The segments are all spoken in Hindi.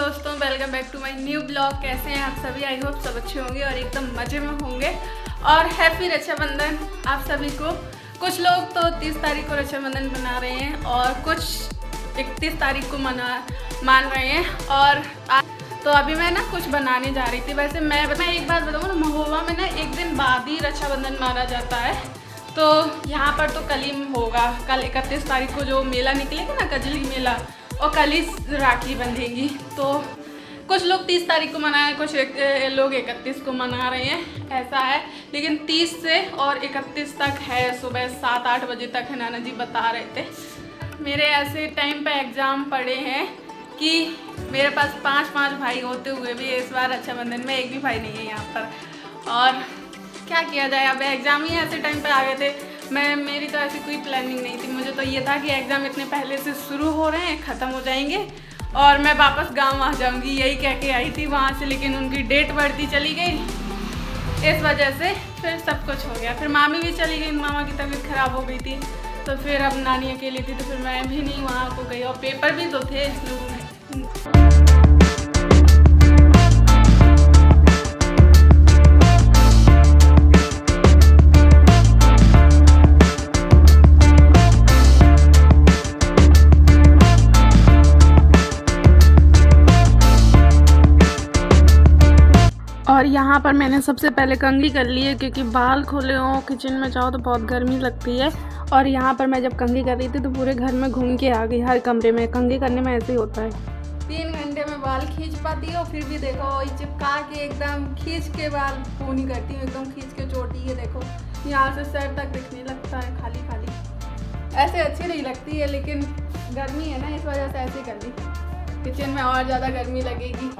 दोस्तों, welcome back to my new blog. कैसे हैं आप सभी? आई होप सब अच्छे होंगे और एकदम मज़े में होंगे। और हैप्पी रक्षाबंधन आप सभी को। कुछ लोग तो 30 तारीख को रक्षाबंधन मना रहे हैं और कुछ 31 तारीख को मान रहे हैं। और तो अभी मैं ना कुछ बनाने जा रही थी। वैसे मैं एक बात बताऊँ ना, महोबा में ना एक दिन बाद ही रक्षाबंधन माना जाता है। तो यहाँ पर तो कल ही होगा। कल 31 तारीख को जो मेला निकलेगा ना, कजली मेला, और कल ही राखी बंधेगी। तो कुछ लोग 30 तारीख को मनाएं, कुछ लोग 31 को मना रहे हैं, ऐसा है। लेकिन 30 से और 31 तक है, सुबह 7-8 बजे तक है। नाना जी बता रहे थे। मेरे ऐसे टाइम पे एग्ज़ाम पड़े हैं कि मेरे पास 5 भाई होते हुए भी इस बार रक्षाबंधन में एक भी भाई नहीं है यहाँ पर। और क्या किया जाए, अब एग्ज़ाम ही ऐसे टाइम पे आ गए थे। मेरी तो ऐसी कोई प्लानिंग नहीं थी। मुझे तो ये था कि एग्ज़ाम इतने पहले से शुरू हो रहे हैं, ख़त्म हो जाएंगे और मैं वापस गांव आ जाऊंगी, यही कह के आई थी वहाँ से। लेकिन उनकी डेट बढ़ती चली गई, इस वजह से फिर सब कुछ हो गया। फिर मामी भी चली गई, मामा की तबीयत ख़राब हो गई थी। तो फिर अब नानी अकेली थी, तो फिर मैं भी नहीं वहाँ को गई। और पेपर भी तो थे इस लोगों में। और यहाँ पर मैंने सबसे पहले कंघी कर ली है, क्योंकि बाल खुले हों, किचन में जाओ तो बहुत गर्मी लगती है। और यहाँ पर मैं जब कंघी कर रही थी तो पूरे घर में घूम के आ गई, हर कमरे में। कंघी करने में ऐसे ही होता है। 3 घंटे में बाल खींच पाती हो, फिर भी देखो चिपका के एकदम खींच के बाल पूनी करती हूँ, एकदम खींच के चोटी। ये देखो यहाँ से सर तक दिखने लगता है खाली खाली। ऐसे अच्छी नहीं लगती है, लेकिन गर्मी है ना, इस वजह से ऐसे कर ली। किचन में और ज़्यादा गर्मी लगेगी।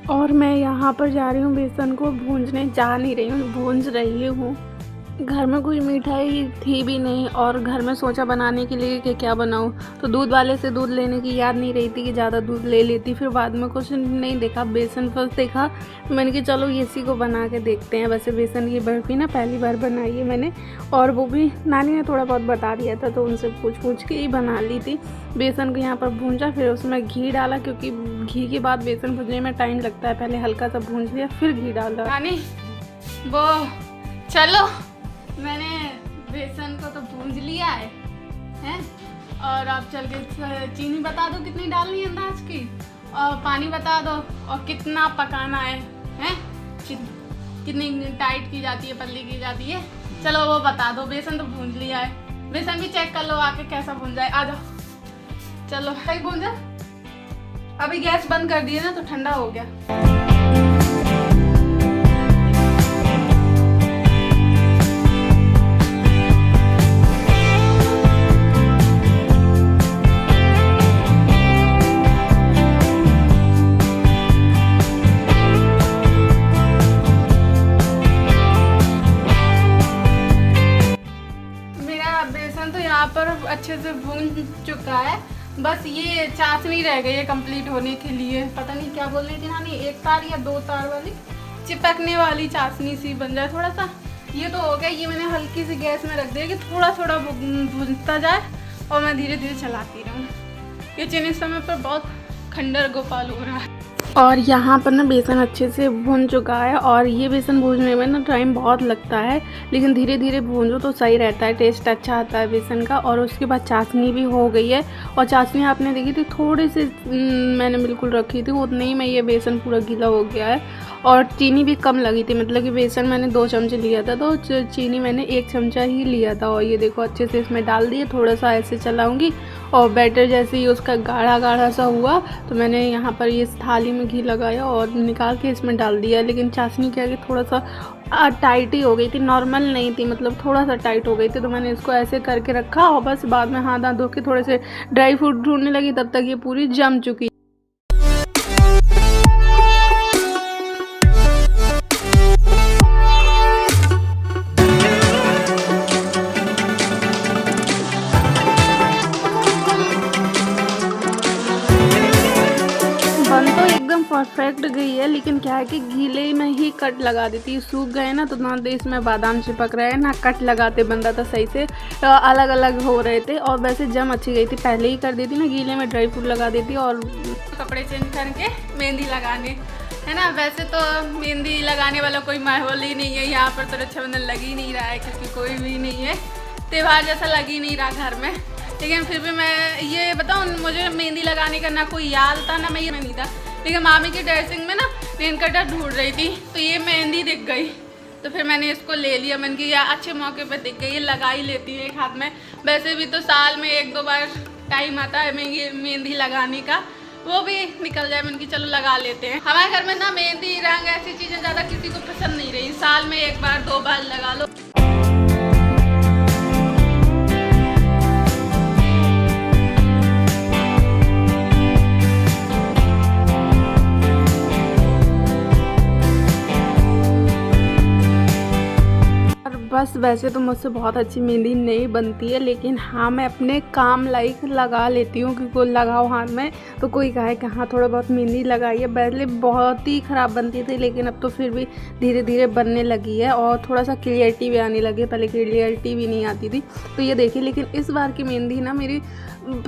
और मैं यहाँ पर जा रही हूँ बेसन को भूंजने। जा नहीं रही हूँ, भूंज रही हूँ। घर में कोई मिठाई थी भी नहीं और घर में सोचा बनाने के लिए कि क्या बनाऊँ। तो दूध वाले से दूध लेने की याद नहीं रही थी कि ज़्यादा दूध ले लेती। फिर बाद में कुछ नहीं देखा, बेसन फर्स्ट देखा। मैंने कहा चलो इसी को बना के देखते हैं। वैसे बेसन की बर्फ़ी ना पहली बार बनाई है मैंने, और वो भी नानी ने थोड़ा बहुत बता दिया था, तो उनसे पूछ के ही बना ली थी। बेसन को यहाँ पर भूंजा, फिर उसमें घी डाला, क्योंकि घी के बाद बेसन भूनने में टाइम लगता है। पहले हल्का सा भूंज लिया, फिर घी डाला। नानी वो चलो, मैंने बेसन को तो भूंज लिया है हैं? और आप चल के चीनी बता दो कितनी डालनी है अंदाज की, और पानी बता दो, और कितना पकाना है हैं? कितनी टाइट की जाती है, पतली की जाती है, चलो वो बता दो। बेसन तो भूंज लिया है, बेसन भी चेक कर लो आके कैसा भूंजा है। आ जाओ, चलो सही भूंजा। अभी गैस बंद कर दिया ना, तो ठंडा हो गया। बेसन तो यहाँ पर अच्छे से भून चुका है, बस ये चाशनी रह गई है कंप्लीट होने के लिए। पता नहीं क्या बोल रही थी नानी, 1 तार या 2 तार वाली चिपकने वाली चाशनी सी बन जाए थोड़ा सा। ये तो हो गया। ये मैंने हल्की सी गैस में रख दिया कि थोड़ा थोड़ा भूनता जाए और मैं धीरे धीरे चलाती रहूँ। ये चीनी इस समय पर बहुत खंडर गोपाल हो रहा है। और यहाँ पर ना बेसन अच्छे से भून चुका है। और ये बेसन भूनने में ना टाइम बहुत लगता है, लेकिन धीरे धीरे भूंजो तो सही रहता है, टेस्ट अच्छा आता है बेसन का। और उसके बाद चाशनी भी हो गई है। और चाशनी आपने देखी थी, थोड़ी सी मैंने बिल्कुल रखी थी, उतने ही में ये बेसन पूरा गीला हो गया है। और चीनी भी कम लगी थी, मतलब कि बेसन मैंने 2 चमचे लिया था, तो चीनी मैंने 1 चमचा ही लिया था। और ये देखो अच्छे से इसमें डाल दिए, थोड़ा सा ऐसे चलाऊँगी। और बैटर जैसे ही उसका गाढ़ा गाढ़ा सा हुआ, तो मैंने यहाँ पर ये थाली में घी लगाया और निकाल के इसमें डाल दिया। लेकिन चाशनी क्या कि थोड़ा सा टाइट ही हो गई थी, नॉर्मल नहीं थी, मतलब थोड़ा सा टाइट हो गई थी। तो मैंने इसको ऐसे करके रखा और बस बाद में हाथ धो के थोड़े से ड्राई फ्रूट ढूंढने लगी, तब तक ये पूरी जम चुकी। है, लेकिन क्या है कि गीले में ही कट लगा देती है। सूख गए ना तो ना इसमें बादाम चिपक रहे हैं ना कट लगाते बंदा था सही से, अलग अलग हो रहे थे। और वैसे जम अच्छी गई थी, पहले ही कर देती ना गीले में ड्राई फ्रूट लगा देती और कपड़े चेंज करके मेहंदी लगाने, है ना। वैसे तो मेहंदी लगाने वाला कोई माहौल ही नहीं है यहाँ पर, तो रक्षाबंधन लग ही नहीं रहा है क्योंकि कोई भी नहीं है, त्यौहार जैसा लग ही नहीं रहा घर में। लेकिन फिर भी मैं ये बताऊँ, मुझे मेहंदी लगाने का ना कोई याद था ना मैं ये नहीं था, लेकिन मामी की ड्रेसिंग में ना नेल कटर ढूंढ रही थी तो ये मेहंदी दिख गई, तो फिर मैंने इसको ले लिया। मैंने कि यार अच्छे मौके पे दिख गई, ये लगा ही लेती है एक हाथ में। वैसे भी तो साल में 1-2 बार टाइम आता है मेहंदी लगाने का, वो भी निकल जाए। मैंने कि चलो लगा लेते हैं। हमारे घर में ना मेहंदी रंग ऐसी चीज़ें ज़्यादा किसी को पसंद नहीं रही, साल में 1 बार 2 बार लगा लो। बस वैसे तो मुझसे बहुत अच्छी मेहंदी नहीं बनती है, लेकिन हाँ मैं अपने काम लायक लगा लेती हूँ, क्योंकि लगाओ हाथ में तो कोई कहे कि हाँ थोड़ा बहुत मेहंदी लगाई है। पहले बहुत ही ख़राब बनती थी, लेकिन अब तो फिर भी धीरे धीरे बनने लगी है और थोड़ा सा क्लियरिटी भी आने लगी। पहले क्लियरिटी भी नहीं आती थी, तो ये देखिए। लेकिन इस बार की मेहंदी ना मेरी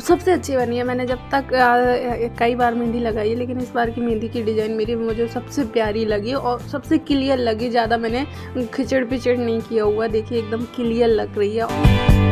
सबसे अच्छी बनी है। मैंने जब तक कई बार मेहंदी लगाई है, लेकिन इस बार की मेहंदी की डिज़ाइन मेरी मुझे सबसे प्यारी लगी और सबसे क्लियर लगी। ज़्यादा मैंने खिचड़ पिचड़ नहीं किया हुआ, देखिए एकदम क्लियर लग रही है।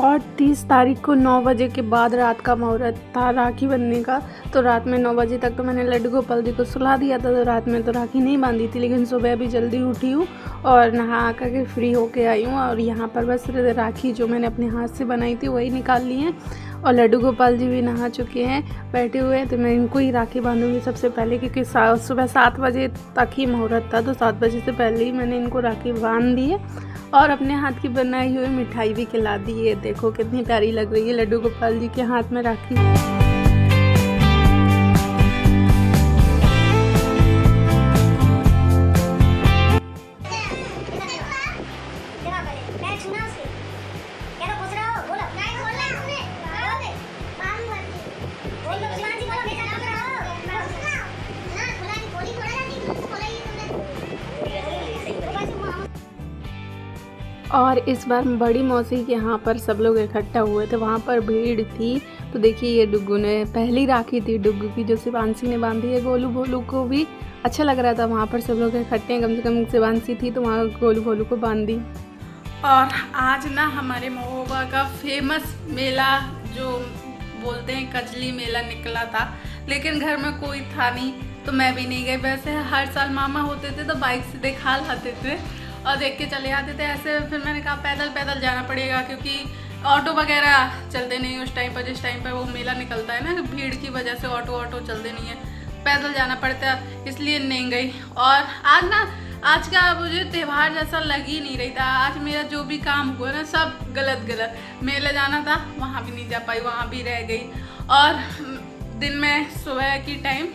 और 30 तारीख को 9 बजे के बाद रात का मुहूर्त था राखी बंधने का, तो रात में 9 बजे तक तो मैंने लड्डू गोपाल जी को सुला दिया था, तो रात में तो राखी नहीं बांधी थी। लेकिन सुबह भी जल्दी उठी हूँ और नहा कर फ्री होके आई हूँ, और यहाँ पर बस राखी जो मैंने अपने हाथ से बनाई थी वही निकाल ली है। और लड्डू गोपाल जी भी नहा चुके हैं, बैठे हुए हैं, तो मैं इनको ही राखी बांधूंगी सबसे पहले, क्योंकि सुबह 7 बजे तक ही मुहूर्त था, तो 7 बजे से पहले ही मैंने इनको राखी बांध दी है और अपने हाथ की बनाई हुई मिठाई भी खिला दी है। देखो कितनी प्यारी लग रही है लड्डू गोपाल जी के हाथ में राखी। और इस बार बड़ी मौसी के यहाँ पर सब लोग इकट्ठा हुए थे, वहाँ पर भीड़ थी। तो देखिए ये डुग्गू ने पहली राखी थी डुग्गू की, जो शिवांशी ने बांधी है। गोलू भोलू को भी अच्छा लग रहा था, वहाँ पर सब लोग इकट्ठे हैं, कम से कम शिवांशी थी तो वहाँ गोलू भोलू को बांधी। और आज ना हमारे महोबा का फेमस मेला जो बोलते हैं कजली मेला निकला था, लेकिन घर में कोई था नहीं तो मैं भी नहीं गई। वैसे हर साल मामा होते थे तो बाइक से दिखा लाते थे और देख के चले आते थे ऐसे। फिर मैंने कहा पैदल पैदल जाना पड़ेगा, क्योंकि ऑटो वगैरह चलते नहीं उस टाइम पर, जिस टाइम पर वो मेला निकलता है ना, भीड़ की वजह से ऑटो चलते नहीं है, पैदल जाना पड़ता है, इसलिए नहीं गई। और आज का मुझे त्यौहार जैसा लग ही नहीं रही था। आज मेरा जो भी काम हुआ ना सब गलत। मेले जाना था वहाँ भी नहीं जा पाई, वहाँ भी रह गई। और दिन में सुबह की टाइम,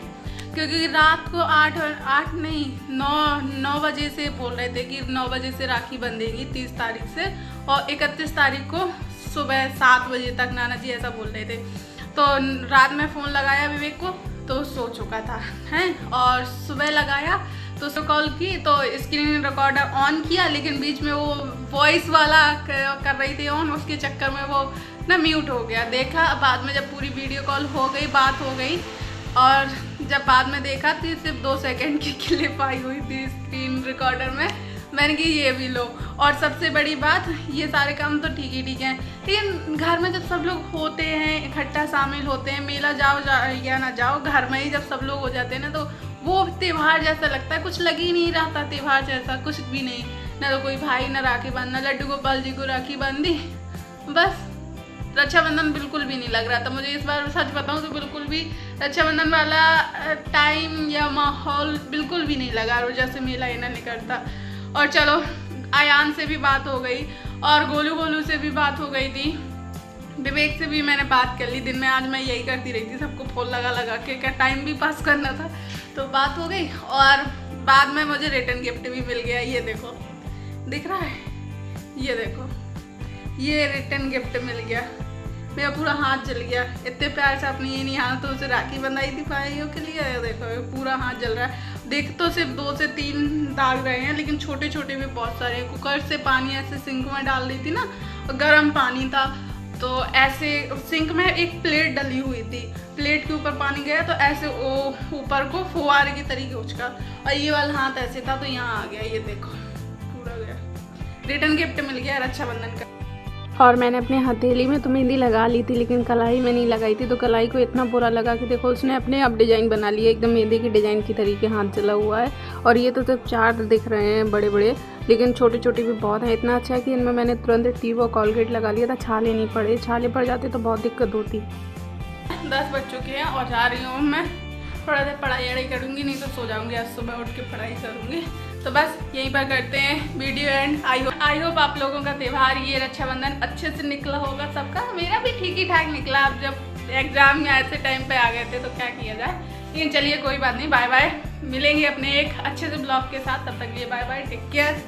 क्योंकि रात को 8 नहीं 9 बजे से बोल रहे थे कि 9 बजे से राखी बंधेगी 30 तारीख से, और 31 तारीख को सुबह 7 बजे तक नाना जी ऐसा बोल रहे थे। तो रात में फ़ोन लगाया विवेक को तो सो चुका था हैं, और सुबह लगाया तो उसको कॉल की तो स्क्रीन रिकॉर्डर ऑन किया, लेकिन बीच में वो वॉइस वाला कर रही थी ऑन, उसके चक्कर में वो ना म्यूट हो गया। देखा बाद में जब पूरी वीडियो कॉल हो गई, बात हो गई, और जब बाद में देखा तो सिर्फ 2 सेकंड की क्लिप आई हुई थी स्क्रीन रिकॉर्डर में। मैंने कि ये भी लो। और सबसे बड़ी बात, ये सारे काम तो ठीक है, लेकिन घर में जब सब लोग होते हैं, इकट्ठा शामिल होते हैं, मेला जाओ या ना जाओ, घर में ही जब सब लोग हो जाते हैं ना, तो वो त्यौहार जैसा लगता है। कुछ लग ही नहीं रहा था त्यौहार जैसा, कुछ भी नहीं। ना तो कोई भाई ना राखी बांधना, लड्डू गोपाल जी को राखी बांधी, बस रक्षाबंधन बिल्कुल भी नहीं लग रहा था मुझे। इस बार सच बताऊं तो बिल्कुल भी रक्षाबंधन वाला टाइम या माहौल बिल्कुल भी नहीं लगा, और जैसे मेला इना नहीं करता। और चलो आयान से भी बात हो गई और गोलू से भी बात हो गई थी, विवेक से भी मैंने बात कर ली। दिन में आज मैं यही करती रही थी, सबको फोन लगा के, क्या टाइम भी पास करना था, तो बात हो गई। और बाद में मुझे रिटर्न गिफ्ट भी मिल गया। ये देखो, दिख रहा है, ये देखो, ये रिटर्न गिफ्ट मिल गया। मेरा पूरा हाथ जल गया, इतने प्यार से अपनी इन्हीं हाथों से राखी बंधाई थी भाइयों के लिए। देखो पूरा हाथ जल रहा है। देख तो सिर्फ 2 से 3 दाग रहे हैं, लेकिन छोटे छोटे भी बहुत सारे। कुकर से पानी ऐसे सिंक में डाल दी थी ना, गर्म पानी था, तो ऐसे सिंक में एक प्लेट डली हुई थी, प्लेट के ऊपर पानी गया तो ऐसे वो ऊपर को फुहारे की तरीके उछका, और ये वाला हाथ ऐसे था तो यहाँ आ गया। ये देखो पूरा गया। रिटर्न गिफ्ट मिल गया रक्षाबंधन का। और मैंने अपने हथेली में तो मेहंदी लगा ली थी, लेकिन कलाई में नहीं लगाई थी, तो कलाई को इतना बुरा लगा कि देखो उसने अपने आप डिज़ाइन बना लिया, एकदम मेहंदी की डिज़ाइन की तरीके हाथ जला हुआ है। और ये तो सिर्फ 4 दिख रहे हैं बड़े बड़े, लेकिन छोटे छोटे भी बहुत हैं। इतना अच्छा है कि इनमें मैंने तुरंत टीव और कॉलगेट लगा लिया था, छाले नहीं पड़े। छाले पड़ जाते तो बहुत दिक्कत होती। 10 बज चुके हैं और जा रही हूँ मैं थोड़ा देर पढ़ाई करूँगी, नहीं तो सो जाऊँगी। आज सुबह उठ के पढ़ाई करूँगी। तो बस यहीं पर करते हैं वीडियो एंड। आई होप आप लोगों का त्यौहार ये रक्षाबंधन अच्छे से निकला होगा सबका। मेरा भी ठीक ही ठाक निकला। अब जब एग्जाम में ऐसे टाइम पे आ गए थे तो क्या किया जाए, लेकिन चलिए कोई बात नहीं। बाय बाय, मिलेंगे अपने एक अच्छे से ब्लॉग के साथ। तब तक लिए बाय बाय, टेक केयर।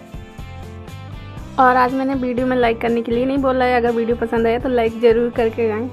और आज मैंने वीडियो में लाइक करने के लिए नहीं बोला है, अगर वीडियो पसंद आया तो लाइक ज़रूर करके जाएँ।